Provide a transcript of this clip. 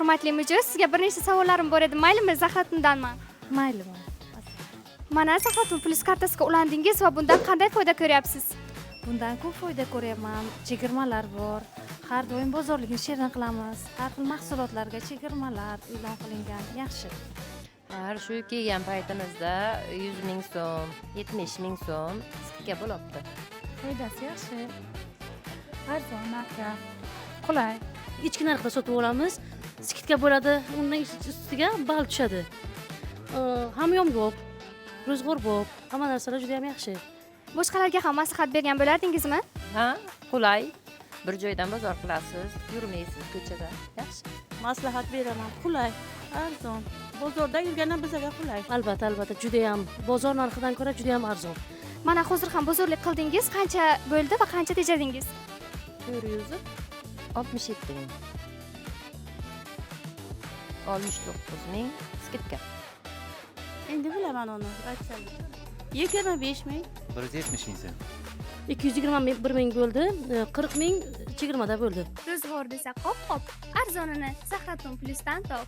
Hurmatli mijoz, sizga bir nechta savollarim bor edi. Maylimi, Zahratundanman. Maylimi. Mana Zahratun Plus kartasiga ulandingiz va bundan qanday foyda ko'ryapsiz? Bundan ko'p foyda ko'ryapman. Chegirmalar bor. Har doim bozorlikni shirin qilamiz. Har xil mahsulotlarga chegirmalar e'lon qilingan. Yaxshi. Har shu kelgan paytimizda 100 ming so'm, 70 ming so'm skidka bo'libdi. Foydasi yaxshi. Arzon narxga. Qulay. Ichki narxda sotib olamiz. Skidka bo'ladi, undan ustiga ball tushadi. Hamyonbop, ro'zg'orbop, hamma narsalar juda ham yaxshi. Boshqalarga ham maslahat bergan bo'lardingizmi? Ha, qulay. Bir joydan bozor qilasiz, yurmaysiz ko'chada. Yaxshi. Maslahat beraman. Qulay, arzon. Bozorda yurgandan bizga qulay. Albatta, juda ham bozor narxidan ko'ra juda ham arzon. Mana hozir ham bozorlik qildingiz. Qancha bo'ldi va qancha tejadingiz? 467 ming. 69 ming skidka. Endi bilaman uni, aytsangiz. 25 ming. 170 ming so'm. 221 ming bo'ldi, 40 ming chegirmada bo'ldi. Ro'zg'or desa qop-qop, arzonini Zahratun Plusdan top.